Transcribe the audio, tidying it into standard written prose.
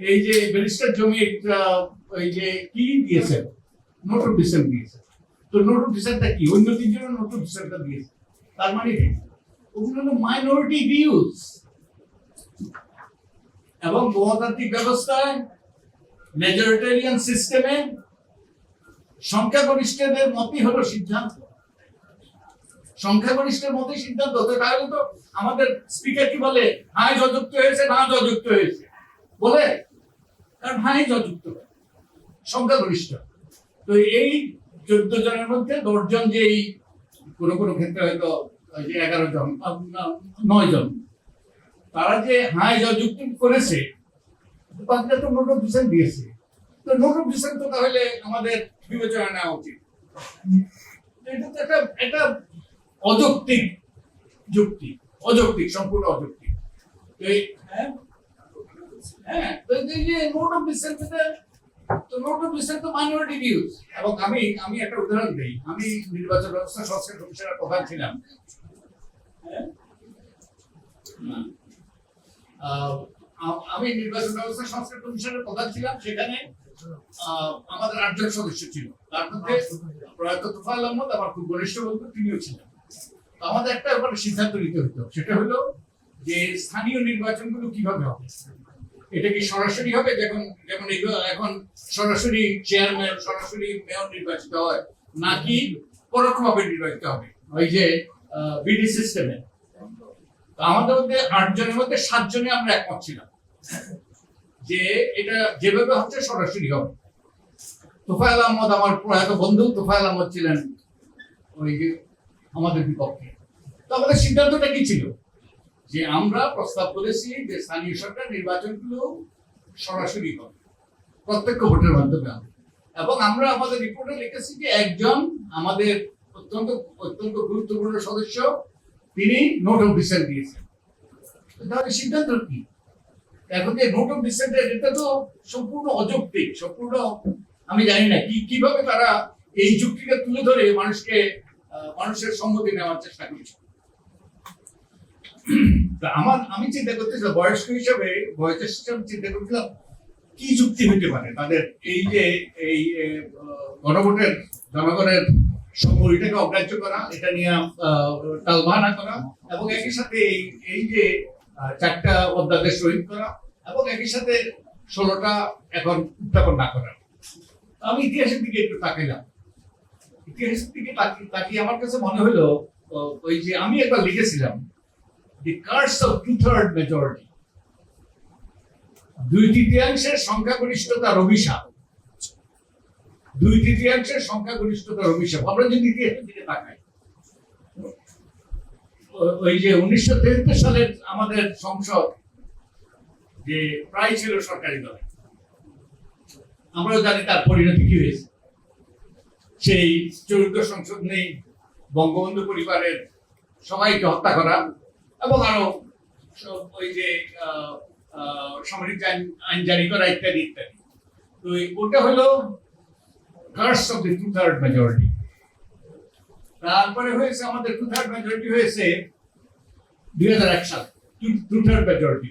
এই যে ব্যারিস্টার জমির ওই যে কি দিয়েছে, নোট অফ ডিসেন্ট দিয়েছে। তো নোট অফ ডিসেন্টটা কি? অন্য তিনজনের নোট অফ ডিসেন্টটা দিয়েছে। তার মানে ওগুলো হলো মাইনরিটি ভিউজ। এবং গণতান্ত্রিক ব্যবস্থায় মেজরিটেরিয়ান সিস্টেমে সংখ্যাগরিষ্ঠদের মতই হলো সিদ্ধান্ত। সংখ্যাগরিষ্ঠের মতই সিদ্ধান্ত। তাহলে তো আমাদের স্পিকার কি বলে, হাই যুক্ত হয়েছে না যুক্ত হয়েছে বলে, কারণ হাই যুক্ত সংখ্যাগরিষ্ঠ। তো এই 14 জনের মধ্যে 10 জন, যে কোনো কোনো ক্ষেত্রে হয়তো 11 জন 9 জন, তারা যে হাই যুক্ত করেছে, বাকিটা তো নোট অফ ডিসেন্ট দিয়েছে। তো নোট অফ ডিসেন্ট তো তাহলে আমাদের বিবেচনা নেওয়া উচিত। এটা তো একটা অযৌক্তিক যুক্তি, অযৌক্তিক, সম্পূর্ণ অযৌক্তিক। তো তো এই যে নোট অফ ডিসেন্ট, তো নোট অফ ডিসেন্ট তো মাইনরিটি ভিউজ। এবং আমি একটা উদাহরণ দিই। আমি নির্বাচন ব্যবস্থা সংস্কার কমিশনের প্রধান ছিলাম। আমি নির্বাচন ব্যবস্থা সংস্কার কমিশনের প্রধান ছিলাম। সেখানে আমাদের 8 জন সদস্য ছিল। তার মধ্যে প্রয়াত তোফায়েল আহমদ আমার খুব ঘনিষ্ঠ বন্ধু, তিনিও ছিলেন। আমাদের একটা ব্যাপারে সিদ্ধান্ত নিতে হতো, সেটা হলো যে স্থানীয় নির্বাচনগুলো কিভাবে হবে। এটা কি সরাসরি হবে, যেমন এখন সরাসরি চেয়ারম্যান, সরাসরি মেয়র নির্বাচিত হয়, নাকি পরোক্ষভাবে নির্বাচিত হবে ওই যে বিডি সিস্টেমে? আমাদের মধ্যে 8 জনের মধ্যে 7 জনে আমরা একমত ছিলাম যে এটা যেভাবে হচ্ছে সরাসরি হবে। তোফায়েল আহমদ, আমার প্রয়াত বন্ধু তোফায়েল আহমদ, ছিলেন ওই যে আমাদের বিপক্ষে। তো আমাদের সিদ্ধান্তটা কি ছিল, যে আমরা প্রস্তাব করেছি যে স্থানীয় সরকার নির্বাচনগুলো সরাসরি হবে, প্রত্যক্ষ ভোটের মাধ্যমে হবে। এবং আমরা আমাদের রিপোর্টে লিখেছি যে একজন আমাদের অত্যন্ত গুরুত্বপূর্ণ সদস্য, তিনি নোট অফ ডিসেন্ট দিয়েছেন। তাহলে সিদ্ধান্ত কি? এখন যে নোট অফ ডিসেন্ট, এটা তো সম্পূর্ণ অযৌক্তিক, সম্পূর্ণ। আমি জানি না কিভাবে তারা এই যুক্তিকে তুলে ধরে মানুষের সম্মতি নেওয়ার চেষ্টা করছে। আমি চিন্তা করতেছিলাম, বয়স্ক হিসাবে চিন্তা করছিলাম কি যুক্তি হইতে পারে তাদের এই যে গণভোটের, জনগণের সম্মতিটাকে অগ্রাহ্য করা, এটা নিয়ে টালবাহানা করা, এবং একই সাথে এই যে 4টা অধ্যাদেশ শহীদ করা, এবং একই সাথে 16টা এখন উত্থাপন না করা। আমি ইতিহাসের দিকে একটু তাকাইলাম। ইতিহাসের দিকে তাকিয়ে আমার কাছে মনে হলো, ওই যে আমি একবার লিখেছিলাম, the curse of 2/3 majority, 2/3 সংখ্যাগরিষ্ঠতার অভিশাপ। 2/3 সংখ্যাগরিষ্ঠতার অভিশাপ। আমরা যদি ইতিহাসের দিকে তাকাই, ওই যে 1973 সালের আমাদের সংসদ যে প্রায় ছিল সরকারি দলে, আমরাও জানি তার পরিণতি কি হয়েছে। সেই 14 সংসদ নেই, বঙ্গবন্ধু পরিবারের সবাইকে হত্যা করা, এবং আরো ওই যে সামরিক আইন জারি করা, ইত্যাদি ইত্যাদি। তো ওটা হলো কার্স অফ দ্য 2/3 মেজরিটি। তারপরে হয়েছে আমাদের 2/3 মেজরিটি হয়েছে 2001 সালে, 2/3 মেজরিটি।